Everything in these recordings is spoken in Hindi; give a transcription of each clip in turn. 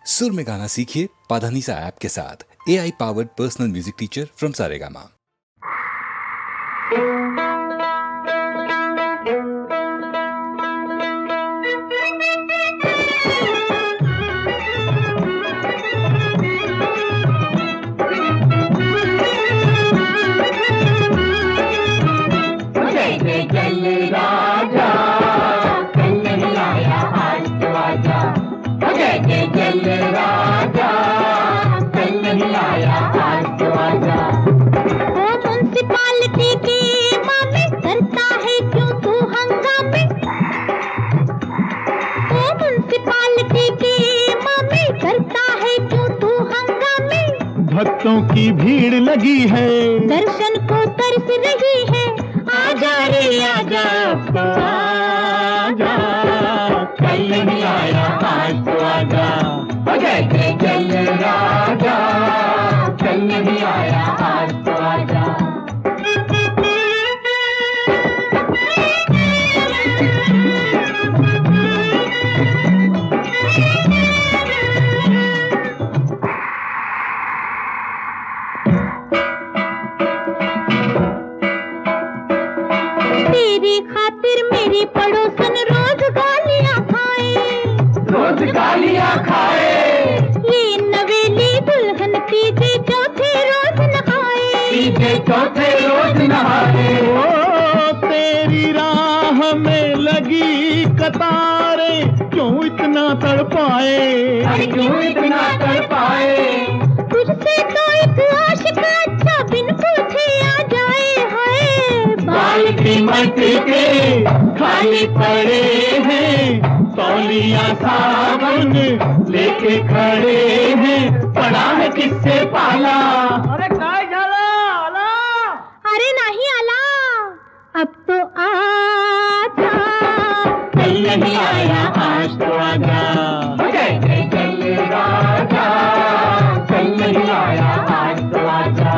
सुर में गाना सीखिए पाधानीसा ऐप के साथ। AI powered personal music teacher from Saregama. भक्तों की भीड़ लगी है, दर्शन को तरस रही है। आजा रे आजा, आजा कल नहीं आया आज तो आजा। जय जय जय राजा, कल नहीं आया आज तो आजा। तेरी खातिर मेरी पड़ोसन रोज गालियाँ खाए, रोज गालियाँ खाए। ये नवेली दुल्हन तीजे चौथे रोज नहाए, तीजे चौथे रोज नहाए। ओ तेरी राह में लगी कतारें क्यों इतना तड़पाए, क्यों इतना तड़पाए। तुझसे तो एक आशिक अच्छा बिन पूछे आ जाए। हाय बाल्टी मट्टी के खाली पड़े हैं, तौलिया साबुन लेके खड़े हैं, पड़ा है किससे पाला। अरे काय झाला आला? अरे नहीं आला, अब तो आजा। कल नहीं आया आज तो आजा। जय जय जय राजा, कल नहीं आया आज तो आजा।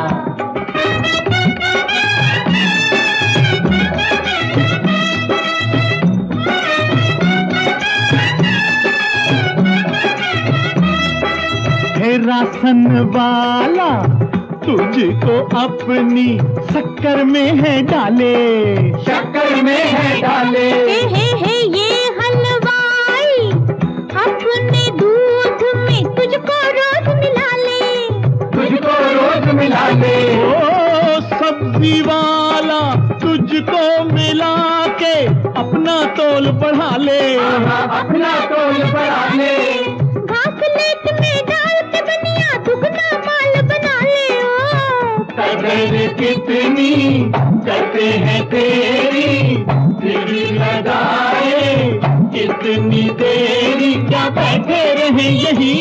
हे राशन वाला तुझको अपनी शक्कर में है डाले, शक्कर में है डाले। हे ये हलवाई अपने दूध में तुझको रोज मिला ले, तुझको रोज मिला ले। ओ सब्जी वाला तुझको मिला के अपना तोल बढ़ा ले, अपना तोल बढ़ा ले। घास लेट में डाल के बनिया दुगना माल बना ले। ओ कदर कितनी करते हैं तेरी, दिल लगाए कितनी देरी, क्या बैठे रहे यही।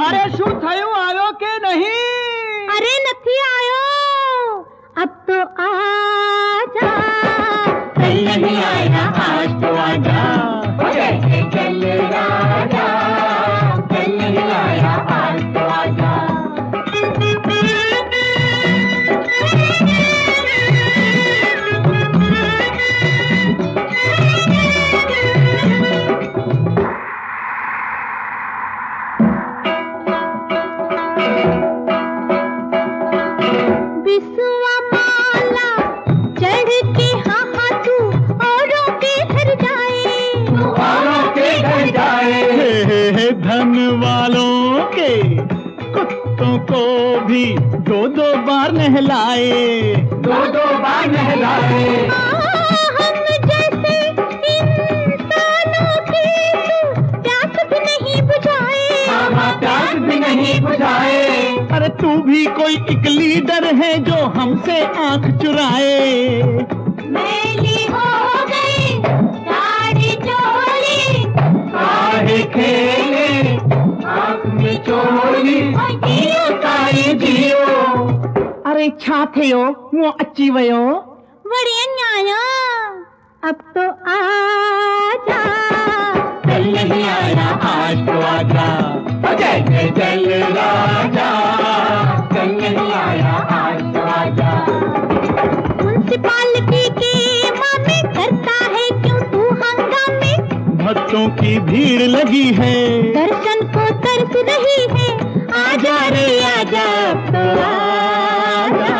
अरे शू थयो आयो के नहीं? अरे नहीं आयो, अब तो आजा। कल नहीं आया आज तो आजा। जय जय जय राजा, कल नहीं आया आज तो आजा। बिसुआ माला चढ़ के हाँ तू औरों के घर जाए, औरों के घर जाए। धन वालों के कुत्तों को भी दो दो बार नहलाए, दो दो बार नहलाए। हम जैसे इंसानों की तू प्यास भी नहीं बुझाए, प्यास भी नहीं बुझाए। अरे तू भी कोई एक लीडर है जो हमसे आंख चुराए। मैली हो गई साड़ी चोली, काहे खेले आंख में चोली, जियो ताई जियो। अरे छा थियो वो अची वयो। बड़े न्याया, अब तो आजा। कल नहीं आया आज तो आजा। जय जय जय राजा, कल नहीं आया आज तो आजा। म्युनिसिपालिटी के मामे करता है क्यों तू हंगामे, भक्तों की भीड़ लगी है, दर्शन को तरस हंस रही है, आजा रे आजा तो आजा,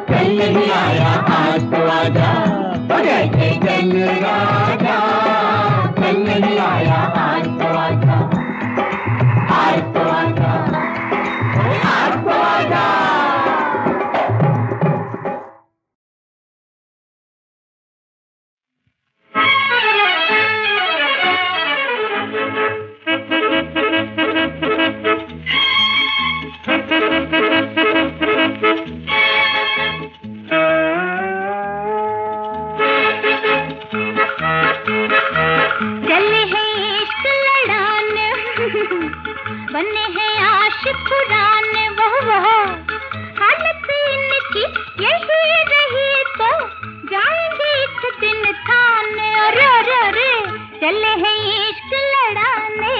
कल नहीं आया आज तो आजा, जैसे जल राजा, कल नहीं आया आज तो आजा, आज तो आजा, आज तो आजा। बने हैं आशिक पुराने, वह हालत इनकी यही रही तो जाएंगे एक दिन थाने। अरे अरे अरे चले हैं इश्क लड़ाने।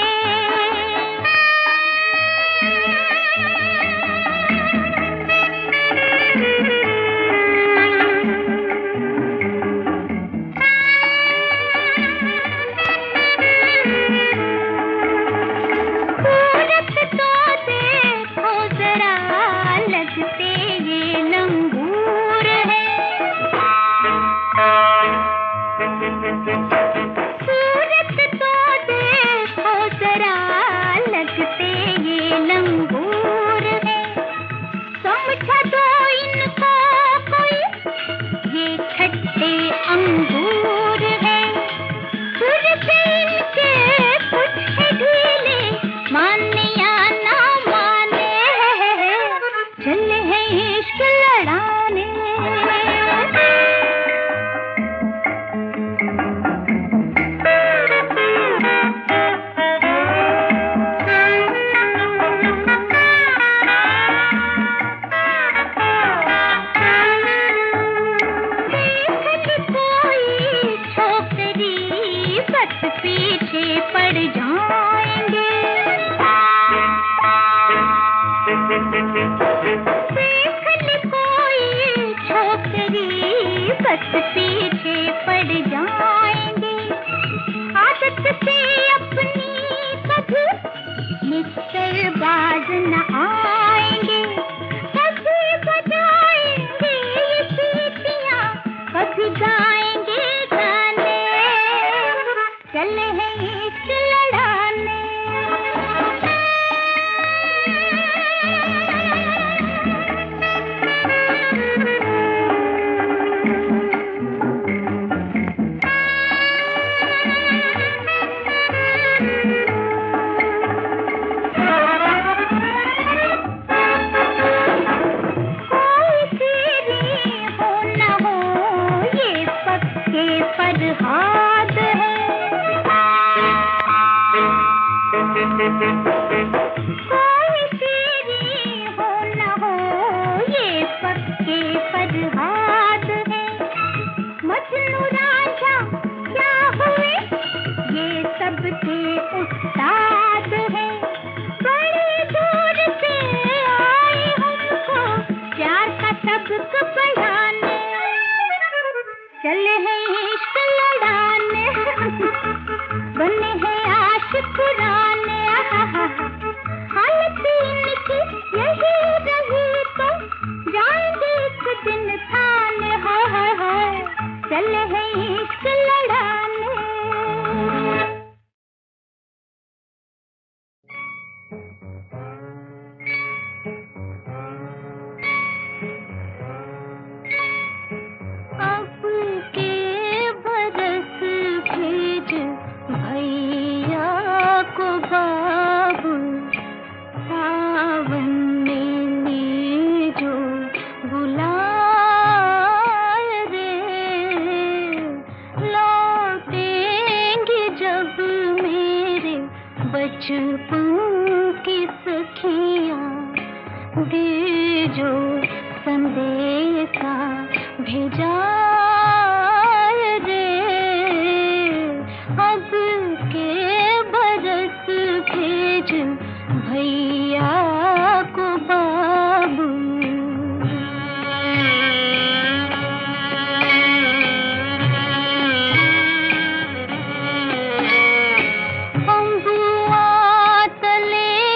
तले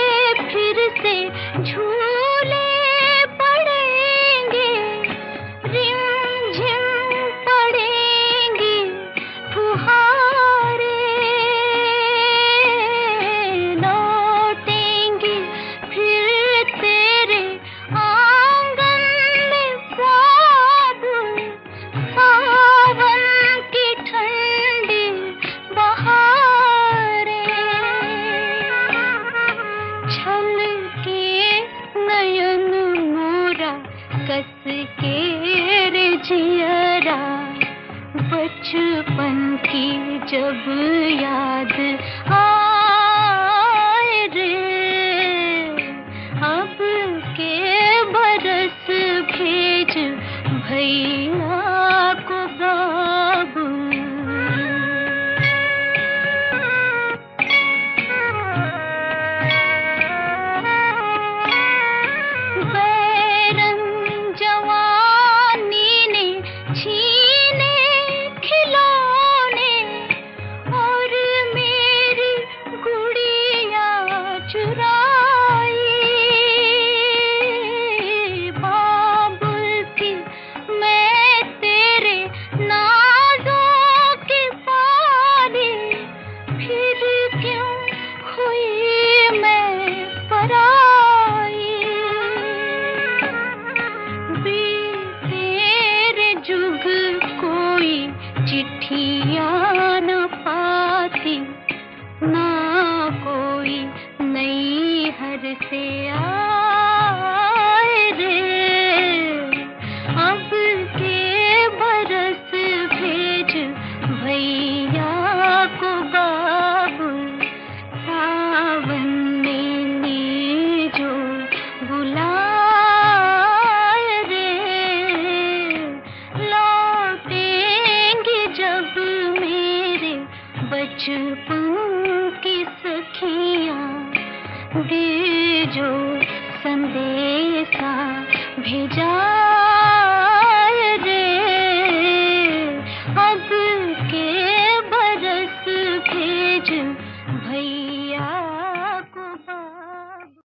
भैया को बाबू। बैरन जवानी ने छीने खिलौने और मेरी गुड़िया चुराई। बाबुल की मैं तेरे नाज़ों की पाली, फिर क्यों हुई मैं पराई। तेरे जुग कोई चिट्ठियाँ न पाती, ना कोई नई हर से आए रे। अब के बरस भेज भैया को बाबू, सावन में जो बुलाए रे। लौटेंगे जब मेरे बचपन की सखियाँ, दे जो संदेशा भेजा रे। अब के बरस भेज भैया को बाबू।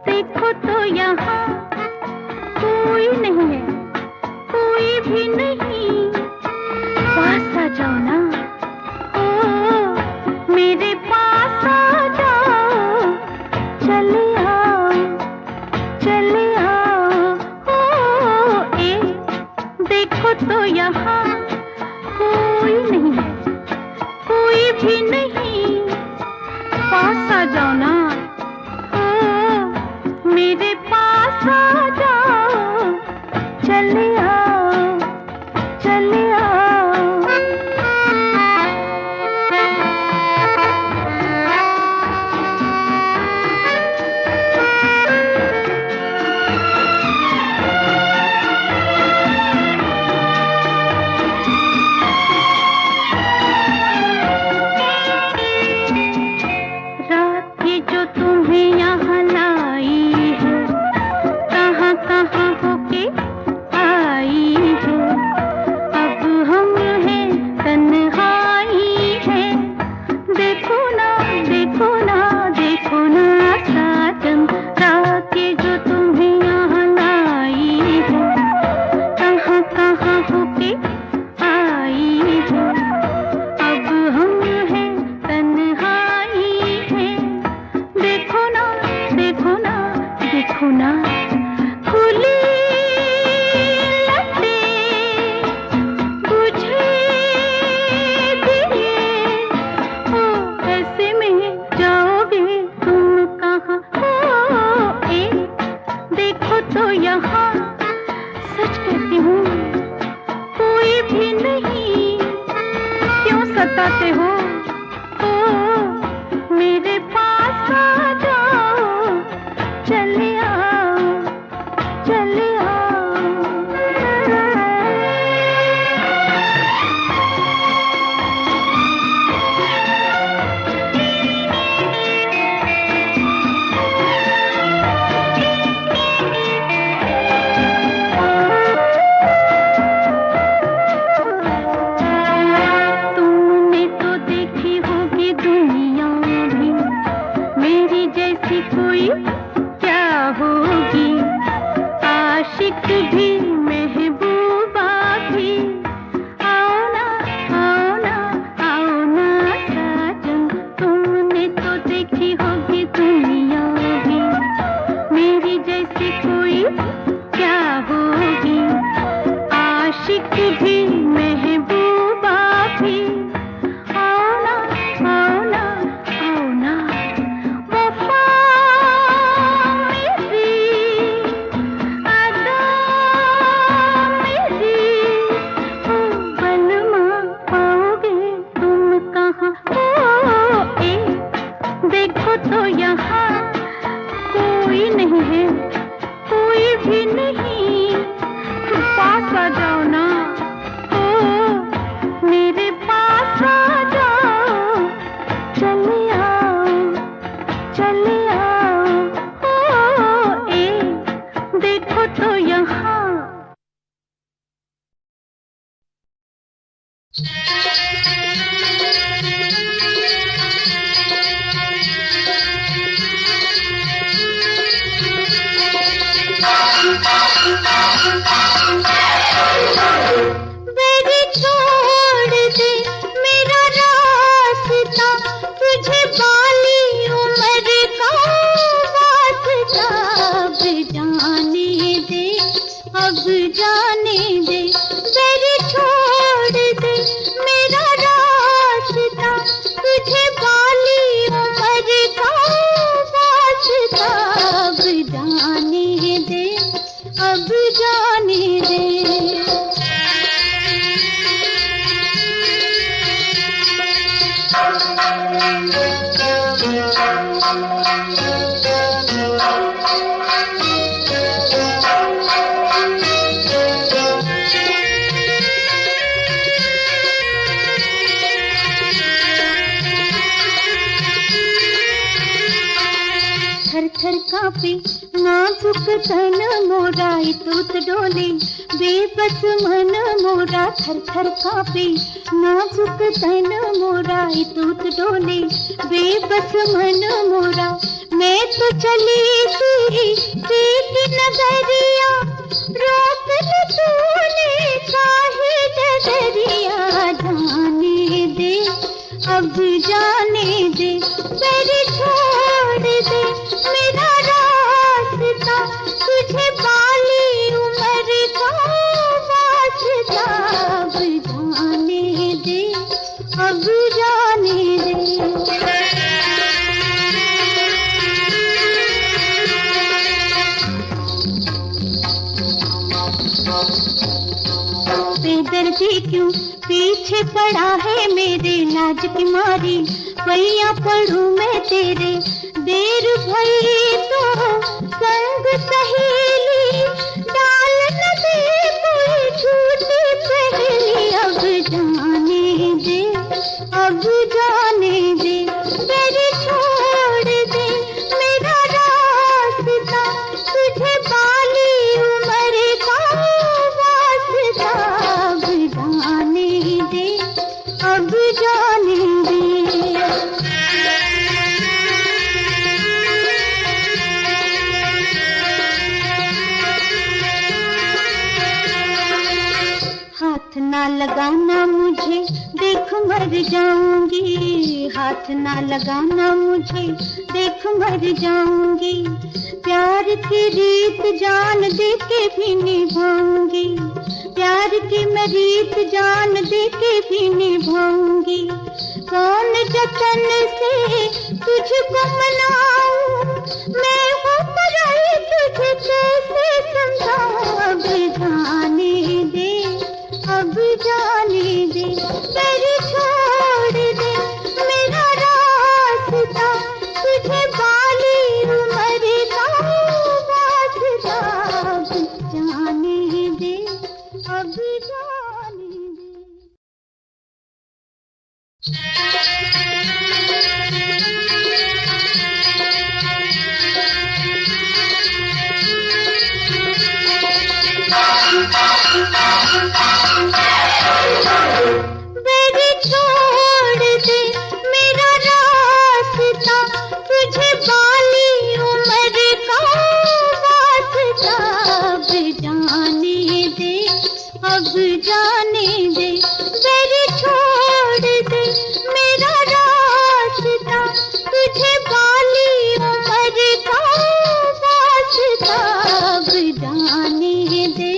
देखो तो यहाँ कोई नहीं है, कोई भी नहीं। पास आ जाओ ना, ओ मेरे पास आ जाओ। चले आओ, चले आओ। ओ ए देखो तो यहाँ कोई नहीं है, कोई भी नहीं। पास आ जाओ ना, मेरे पास आ जाओ। चले आओ, चले आओ। रात की जो तुम्हें यहाँ लाई है, कहाँ कहाँ होके आई है। अब हम हैं तन्हाई है। देखो ना, देखो ना, देखो ना साजन, रात की जो तुम्हें यहाँ लाई है, कहाँ कहाँ होके आई है। अब हम हैं तन्हाई है। देखो ना, देखो ना, देखो ना, खुली लटें बुझे दिए। ओ ऐसे में जाओगे तुम कहाँ। ओ ए देखो तो यहाँ, सच कहती हूँ कोई भी नहीं। क्यों सताते हो? ओ मेरे पास आ जाओ। चले आओ, चले आओ। तुमने तो देखा जाने दे, मेरी छोड़ दे मेरा रास्ता, तुझे बाली उम्र का वास्ता। अब जाने दे, अब जाने दे। थर कांपे नाजुक तन मोरा, तूत डोले बेबस मन मोरा। थर थर कांपे नाजुक तन मोरा, तूत डोले बेबस मन मोरा। मैं तो चली तेरी नजरिया, रोक ले तूने काहे डगरिया। जाने दे, अब जाने दे, मेरी छोड़ दे मेरा रास्ता, तुझे बाली उम्र का वास्ता। अब जाने दे, अब जाने दे। बेदर्दी क्यों पीछे पड़ा है मेरे, लाज की मारी पैया पढ़ूं मैं तेरे। देर भई तो संग सहेली, डाल न दे कोई झूठी पहेली। अब जाने दे, अब जाने दे, मेरी छोड़ दे मेरा रास्ता, तुझे बाली उम्र का वास्ता। अब जाने दे, अब जाने दे। हाथ ना लगाना मुझे, देख मर जाऊंगी। हाथ ना लगाना मुझे, देख मर जाऊंगी। प्यार की रीत जान दे के भी निभाऊंगी, प्यार की मैं रीत जान दे के भी निभाऊंगी। कौन जतन से तुझको मनाऊं, मैं हूँ पराई तुझे कैसे समझाऊं। अब जाने दे, अब जाने दे, मेरी छोड़ दे मेरा रास्ता, तुझे बाली उम्र का वास्ता। अब जाने दे, अब जाने दे। मेरी छोड़ दे मेरा रास्ता, तुझे बाली उम्र का वास्ता। अब जाने दे, अब जाने दे, मेरी छोड़ दे मेरा रास्ता, तुझे बाली उम्र का वास्ता। अब जाने दे,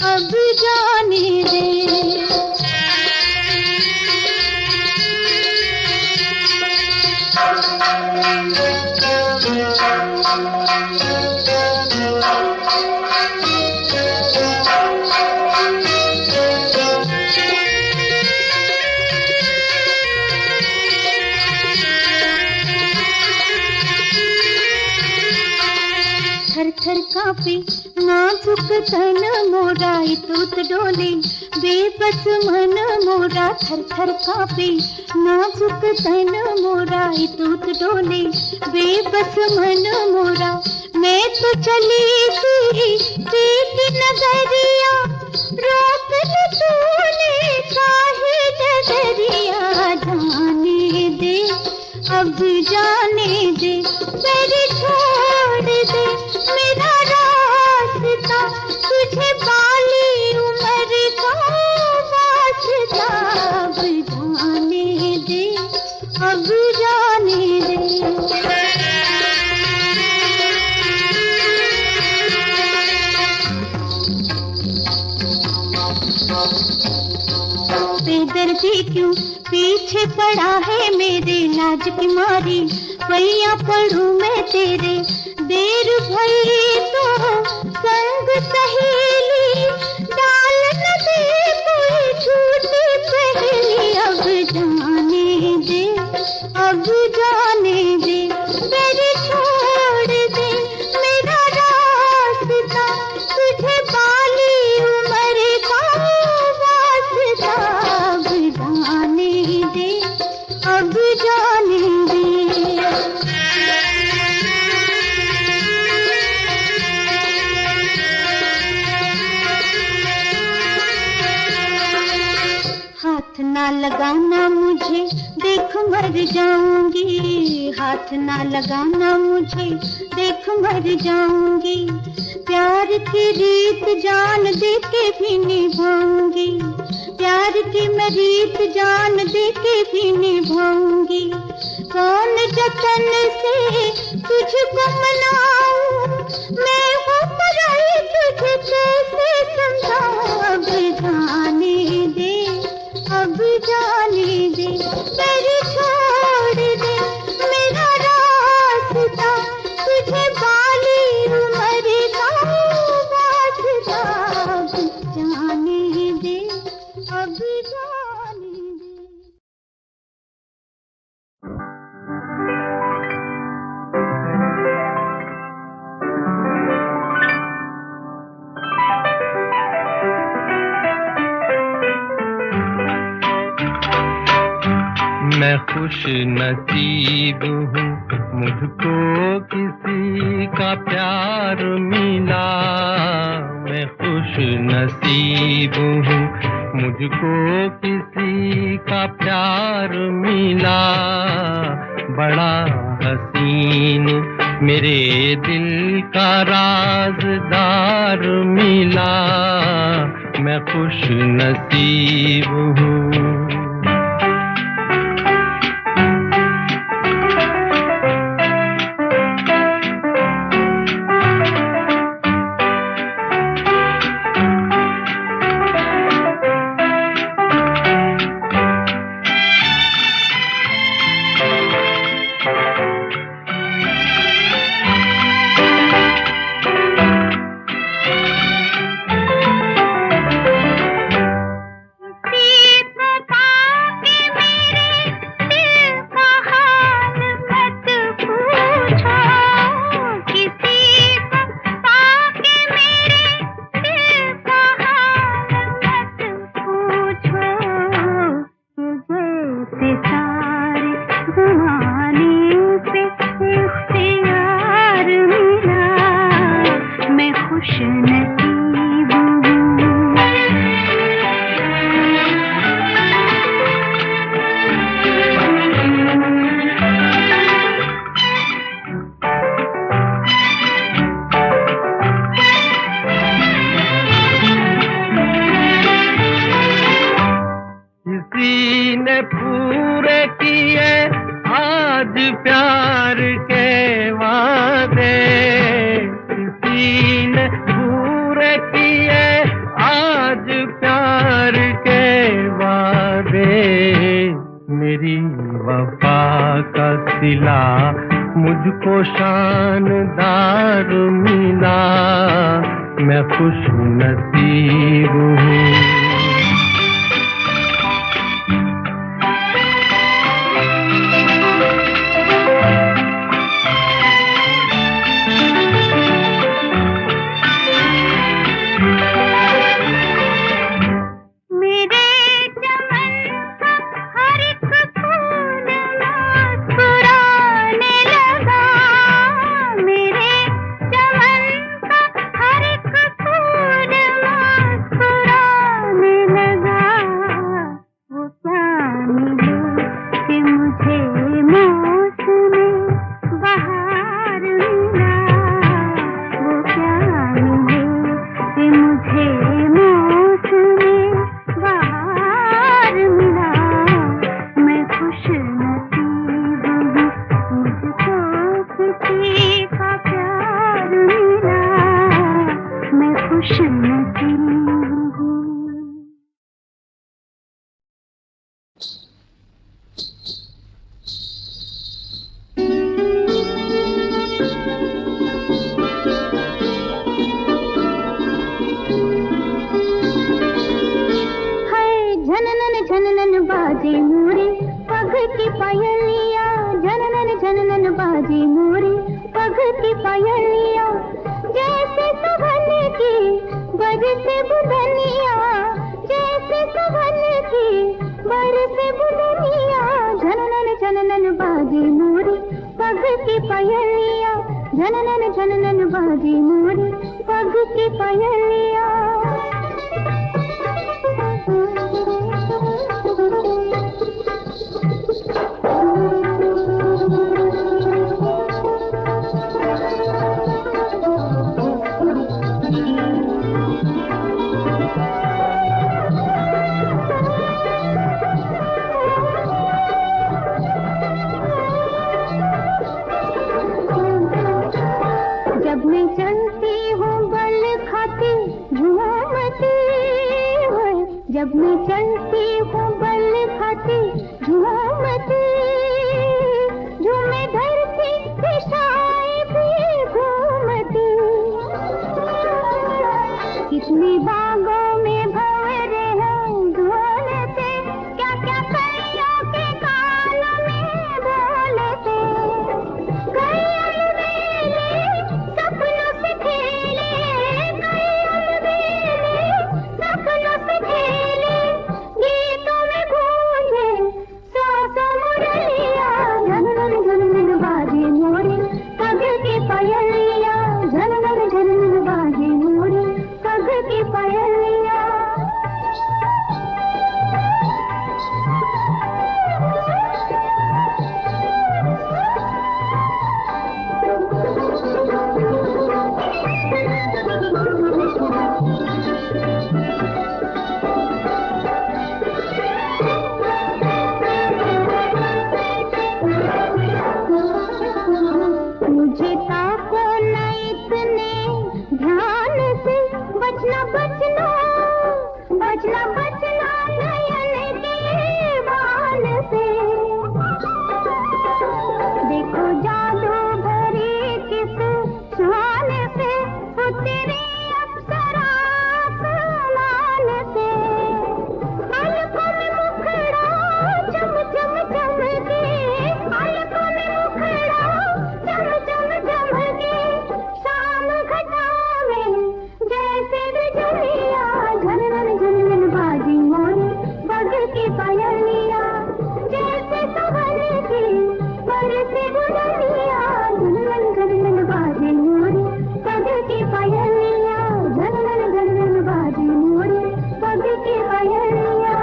अब जाने दे। थर थर कांपे नाजुक तन मोरा, तूत डोले बेबस मन मोरा। थर थर कांपे नाजुक तन मोरा, तूत डोले बेबस मन मोरा। मैं तो चली तेरी नजरिया, रोक ले तूने काहे डगरिया। जाने दे, अब जाने दे, मेरी छोड़ दे मेरा रास्ता, तुझे बाली उम्र का वास्ता। अब जाने दे, अब जाने दे। जी क्यों पीछे पड़ा है मेरे, लाज की मारी पैया पड़ू मैं तेरे। देर भई तो संग सहेली, डाल न दे कोई झूठी पहेली। अब जाने दे, अब जाने दे, मेरी छोड़ दे मेरा रास्ता, तुझे बाली उम्र का वास्ता। अब जाने दे, अब जाने दे। हाथ ना लगाना मुझे, देख मर जाऊंगी। हाथ ना लगाना मुझे, देख मर जाऊंगी। प्यार की रीत जान दे के भी निभाऊंगी, प्यार की मैं रीत जान दे के भी निभाऊंगी। कौन जतन से तुझको मनाऊं, मैं हूँ पराई तुझे कैसे समझाऊं। अब जाने दे, अब जाने दे, मेरी छोड़ दे मेरा रास्ता, तुझे बाली उम्र का वास्ता। अब जाने दे, अब जाने दे। मैं खुश नसीब हूँ, मुझको किसी का प्यार मिला। मैं खुश नसीब हूँ, मुझको किसी का प्यार मिला। बड़ा हसीन मेरे दिल का राज़दार मिला। मैं खुश नसीब हूँ। मुझको शानदार मिला। मैं खुश नसीब हूँ। बाजे मोरी पग की पायलिया, जैसे सुबह की बरसे बुदनिया, जैसे सुबह की बरसे बुदनिया, झननन झननन बाजे मोरी पग की पायलिया, झननन झननन बाजे मोरी पग की पायलिया। जब मैं चलती हूँ बल खाती झूमती है, जब मैं चलती हूँ बल खाती झूमती, झूमे धरती दिशाएं भी घूमती, कितनी बागों में भंवरे हैं ढोलते, क्या क्या कलियों के कानों में बोलते, कई अलबेले सपनों से खेले, कई अलबेले सपनों से खेले, गीतों में गूंजे सौ सौ मुरलिया, झननन झननन बाजे मोरी पग की पायलिया, झननन झननन बाजे मोरी पग की पायलिया। मुझे ताको न इतने ध्यान से, बचना बचना बचना बचना नयन के बाल से, देखो जादू भरी किस शान से उतरी अप्सरा आसमान से, पलकों में मुखड़ा चम चम चमके, पलकों में मुखड़ा चम चम चमके, शाम घटा में जैसे बिजलिया, झननन झननन बाजी मोरी पग की पायलिया, जैसे सुबह की बरसे बुदनिया, झननन झननन बाजी मोरी पग की पायलिया, झननन झननन बाजी मोरी पग की पायलिया।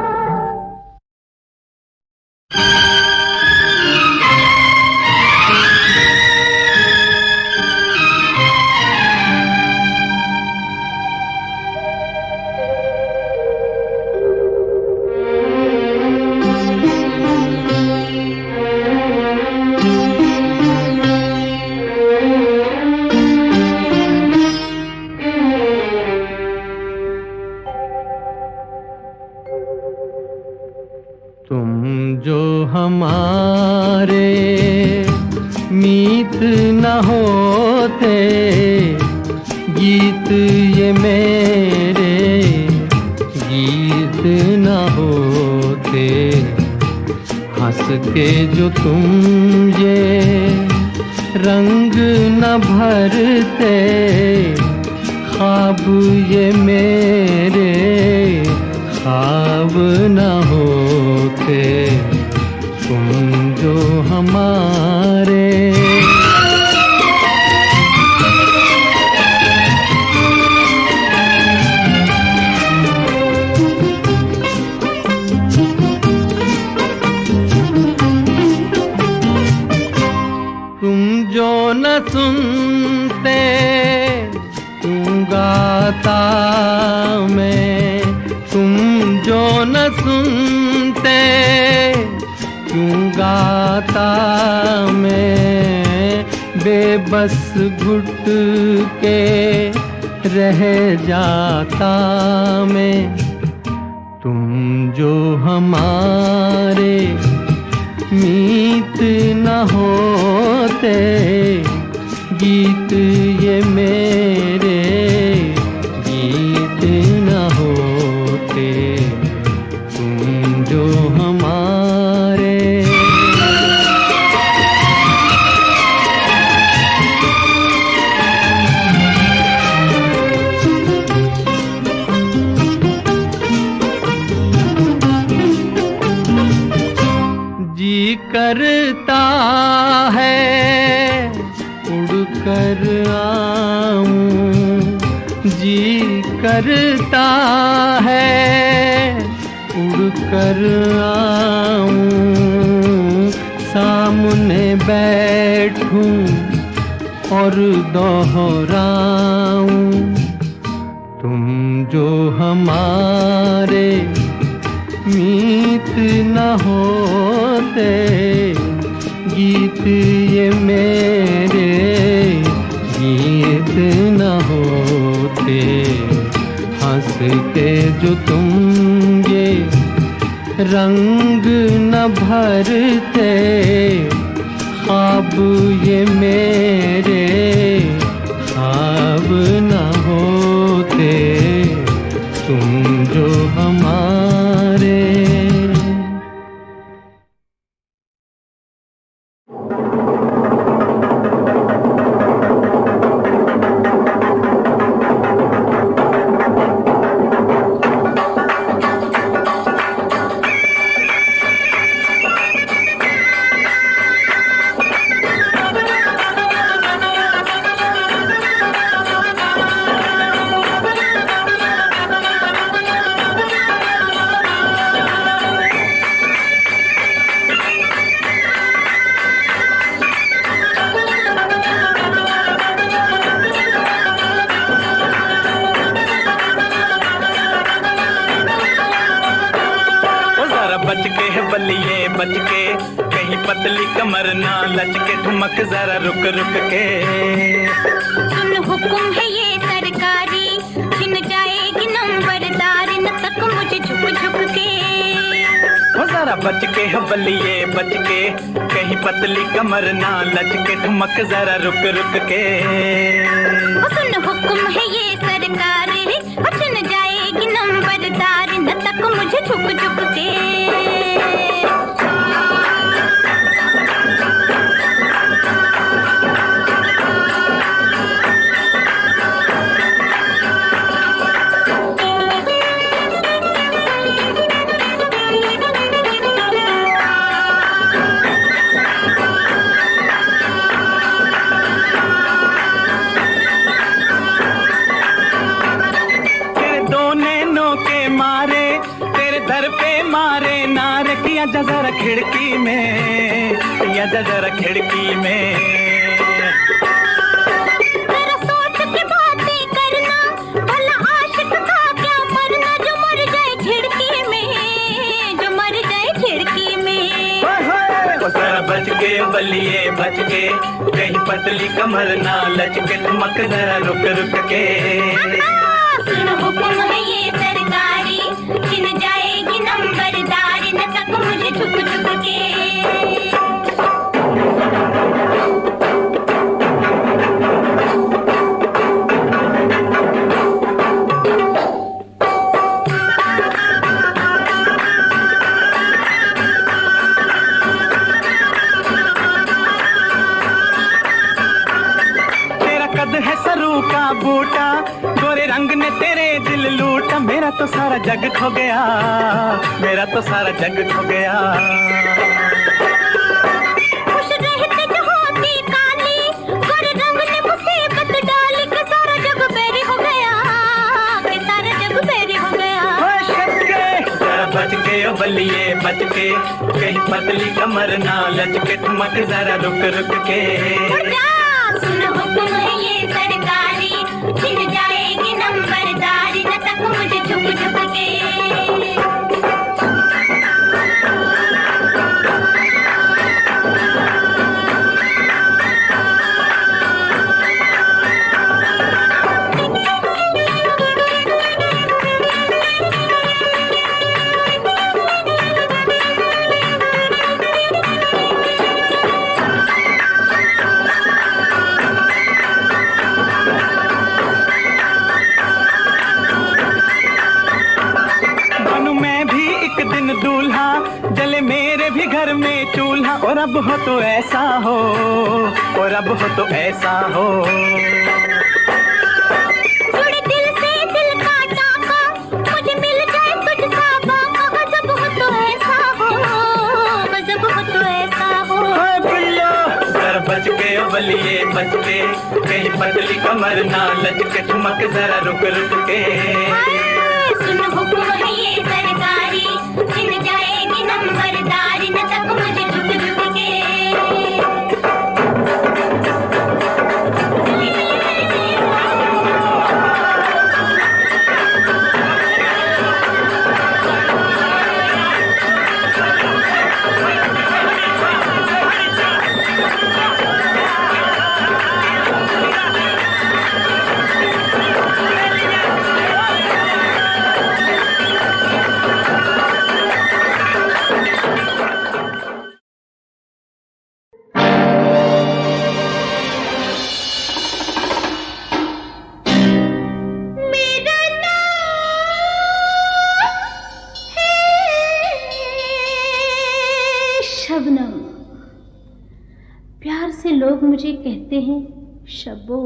तुम जो हमारे मीत न होते, गीत ये मेरे गीत न होते, हंस के जो तुम ये रंग न भरते, ख्वाब ये मेरे ख्वाब न होते, तुम जो हमारे। तुम जो न सुनते क्यों गाता मैं, तुम जो न सुनते क्यों गाता मैं, बेबस घुट के रह जाता मैं। तुम जो हमारे मीत न होते, गीत ये मेरे गीत न होते, तुम जो हमारे। जी करता है उड़कर आऊं, जी करता है उड़कर आऊं, सामने बैठूं और दोहराऊं। तुम जो हमारे मीत न होते, गीत ये मेरे गीत न होते, हंस के जो तुम ये रंग न भरते, ख्वाब ये मेरे ख्वाब न होते, तुम जो हमारे। बच के कहीं पतली कमर ना लचके, ठुमक जरा रुक रुक के। सुन हुक्म है ये सरकारी, छिन जाएगी नंबरदारी, न तक मुझे झुक झुक के। हो जरा बच के हो बलिए बच के, कहीं पतली कमर ना लचके, ठुमक जरा रुक रुक के। सुन हुक्म है ये सरकारी, छिन जाएगी नंबरदारी, न तक मुझे झुक झुक के। जरा खिड़की में, या जरा खिड़की में। जरा सोच के बातें करना, भला आशिक था क्या मरना, जो मर जाए खिड़की में, जो मर जाए खिड़की में। ओ जरा बच के बलिए बच के, कहीं पतली कमर ना लचके, ठुमक जरा रुक रुक के। सुन हुक्म है ये सरकारी, छिन जाएगी नंबरदारी, न तक मुझे झुक झुक के। तेरा कद है सरू का बूटा, गोरे रंग ने तेरे दिल लूटा, मेरा तो सारा जग खो गया, मेरा तो सारा जग खो गया। खुश रहते जो होती काली, गोरे रंग ने मुसीबत डाली, कि सारा जग बेरी हो गया, कि सारा जग बेरी हो गया। जरा बच के ओ बलिए बच के, कहीं पतली कमर ना लचके, ठुमक जरा रुक रुक के। सुन हुक्म है ये सरकारी, छिन जाएगी नंबरदारी, न तक मुझे झुक झुक के। घर में चूल्हा, और अब हो तो ऐसा हो, और अब हो तो ऐसा हो। जुड़े दिल से दिल का टाका, मुझे मिल जाए तुझ सा बाका, गजब हो तो ऐसा हो, गजब हो तो बच के ओ बलिए बच के, कहीं पतली कमर ना लचके, ठुमक जरा रुक रुक के। सुन हुक्म है ये सरकारी, छिन जाएगी नंबरदारी, न तक मुझे झुक झुक के। शबनम, प्यार से लोग मुझे कहते हैं शब्बो।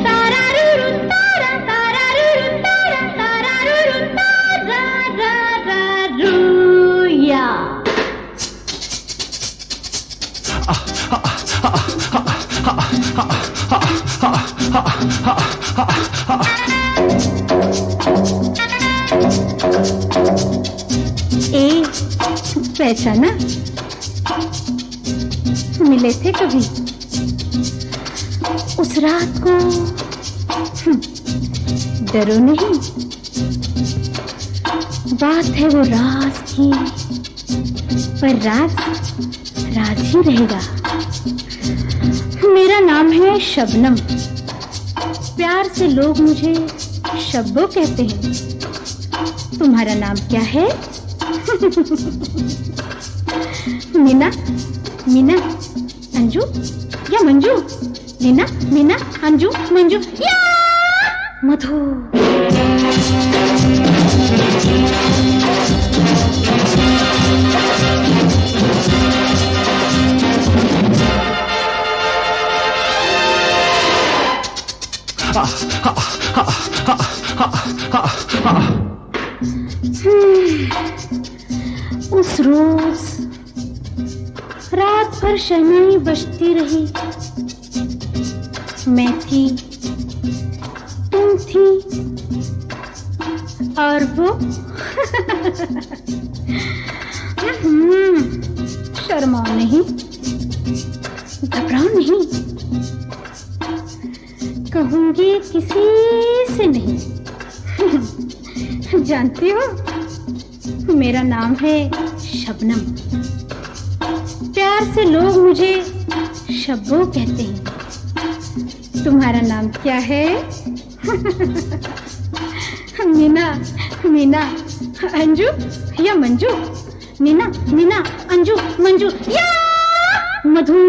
तारारूरू तारा, तारारूरू तारा, तारारूरू तारा, रा रा रूया। ए, पहचाना? मिले थे कभी उस रात को? डरो नहीं, बात है वो राज की, पर राज राज ही रहेगा। मेरा नाम है शबनम, प्यार से लोग मुझे शब्बो कहते हैं। तुम्हारा नाम क्या है? मीना, मीना, अंजू या मंजू? मीना, मीना, अंजू, मंजू या मधु। उस रोज रात भर शहनाई बजती रही। मैं थी, तुम थी, और वो शर्माओ नहीं, घबराओ नहीं, कहूंगी किसी से नहीं। जानती हो, मेरा नाम है शबनम, प्यार से लोग मुझे शब्बो कहते हैं। तुम्हारा नाम क्या है? मीना, मीना, अंजू या मंजू? मीना, मीना, अंजू, मंजू या मधु।